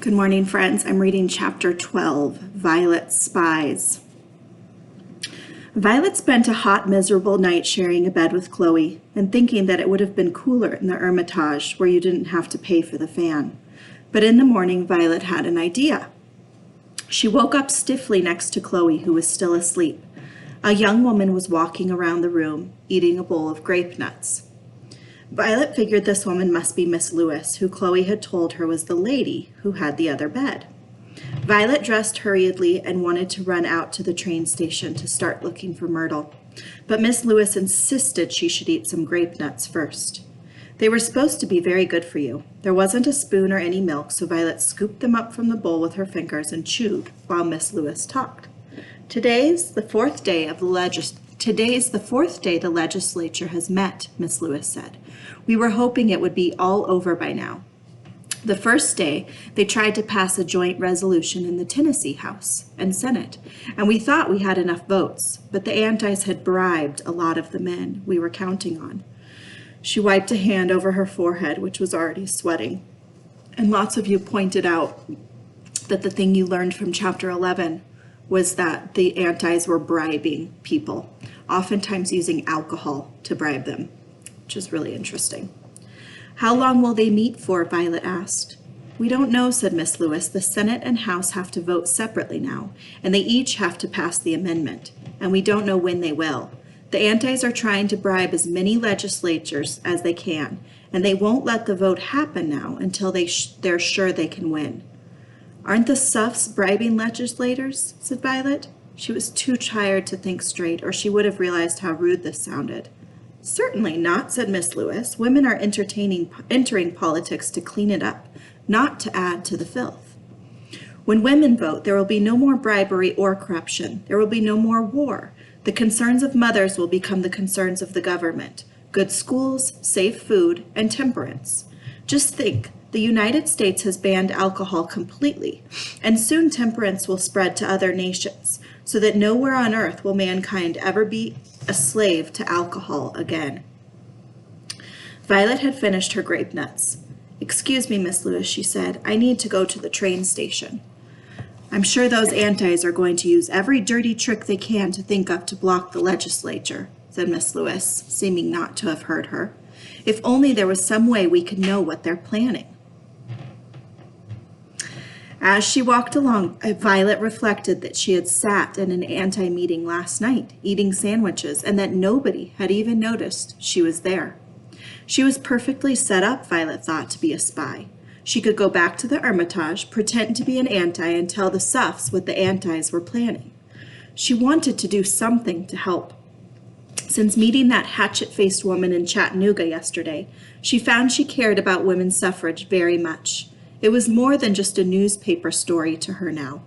Good morning, friends. I'm reading chapter 12, Violet's Spies. Violet spent a hot, miserable night sharing a bed with Chloe and thinking that it would have been cooler in the Hermitage where you didn't have to pay for the fan. But in the morning, Violet had an idea. She woke up stiffly next to Chloe, who was still asleep. A young woman was walking around the room, eating a bowl of grape nuts. Violet figured this woman must be Miss Lewis, who Chloe had told her was the lady who had the other bed. Violet dressed hurriedly and wanted to run out to the train station to start looking for Myrtle. But Miss Lewis insisted she should eat some grape nuts first. They were supposed to be very good for you. There wasn't a spoon or any milk, so Violet scooped them up from the bowl with her fingers and chewed while Miss Lewis talked. Today's the fourth day the legislature has met, Miss Lewis said. We were hoping it would be all over by now. The first day, they tried to pass a joint resolution in the Tennessee House and Senate, and we thought we had enough votes, but the Antis had bribed a lot of the men we were counting on. She wiped a hand over her forehead, which was already sweating, and lots of you pointed out that the thing you learned from chapter 11 was that the Antis were bribing people, oftentimes using alcohol to bribe them, which is really interesting. How long will they meet for? Violet asked. We don't know, said Miss Lewis. The Senate and House have to vote separately now, and they each have to pass the amendment, and we don't know when they will. The Antis are trying to bribe as many legislatures as they can, and they won't let the vote happen now until they're sure they can win. Aren't the Suffs bribing legislators? Said Violet. She was too tired to think straight, or she would have realized how rude this sounded. Certainly not, said Miss Lewis. Women are entering politics to clean it up, not to add to the filth. When women vote, there will be no more bribery or corruption. There will be no more war. The concerns of mothers will become the concerns of the government. Good schools, safe food, and temperance. Just think, the United States has banned alcohol completely, and soon temperance will spread to other nations, so that nowhere on earth will mankind ever be a slave to alcohol again. Violet had finished her grape nuts. Excuse me, Miss Lewis, she said. I need to go to the train station. I'm sure those Antis are going to use every dirty trick they can to think of to block the legislature, said Miss Lewis, seeming not to have heard her. If only there was some way we could know what they're planning. As she walked along, Violet reflected that she had sat in an anti-meeting last night, eating sandwiches, and that nobody had even noticed she was there. She was perfectly set up, Violet thought, to be a spy. She could go back to the Hermitage, pretend to be an Anti, and tell the Suffs what the Antis were planning. She wanted to do something to help. Since meeting that hatchet-faced woman in Chattanooga yesterday, she found she cared about women's suffrage very much. It was more than just a newspaper story to her now.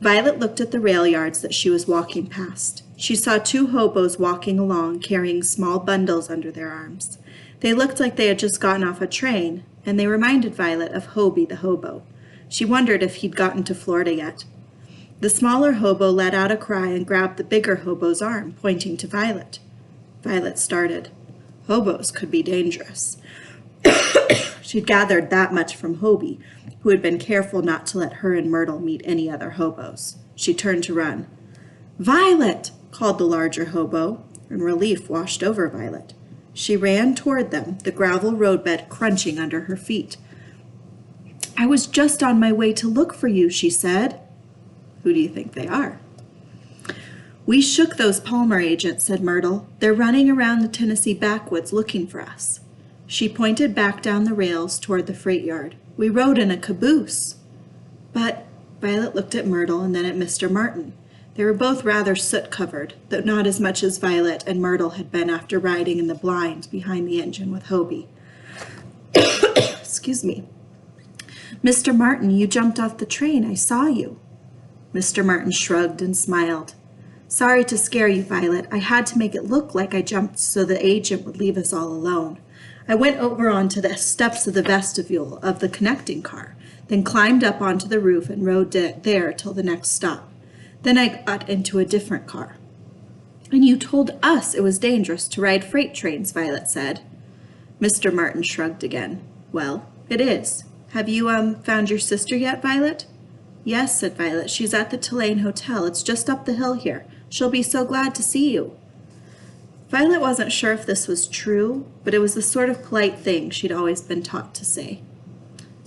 Violet looked at the rail yards that she was walking past. She saw two hobos walking along, carrying small bundles under their arms. They looked like they had just gotten off a train, and they reminded Violet of Hobie the hobo. She wondered if he'd gotten to Florida yet. The smaller hobo let out a cry and grabbed the bigger hobo's arm, pointing to Violet. Violet started. Hobos could be dangerous. She'd gathered that much from Hobie, who had been careful not to let her and Myrtle meet any other hobos. She turned to run. Violet! Called the larger hobo, and relief washed over Violet. She ran toward them, the gravel roadbed crunching under her feet. I was just on my way to look for you, she said. Who do you think they are? We shook those Palmer agents, said Myrtle. They're running around the Tennessee backwoods looking for us. She pointed back down the rails toward the freight yard. We rode in a caboose. But Violet looked at Myrtle and then at Mr. Martin. They were both rather soot-covered, though not as much as Violet and Myrtle had been after riding in the blind behind the engine with Hobie. Excuse me. Mr. Martin, you jumped off the train. I saw you. Mr. Martin shrugged and smiled. Sorry to scare you, Violet. I had to make it look like I jumped so the agent would leave us all alone. I went over onto the steps of the vestibule of the connecting car, then climbed up onto the roof and rode there till the next stop. Then I got into a different car. And you told us it was dangerous to ride freight trains, Violet said. Mr. Martin shrugged again. Well, it is. Have you, found your sister yet, Violet? Yes, said Violet. She's at the Tulane Hotel. It's just up the hill here. She'll be so glad to see you. Violet wasn't sure if this was true, but it was the sort of polite thing she'd always been taught to say.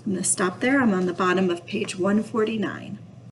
I'm going to stop there. I'm on the bottom of page 149.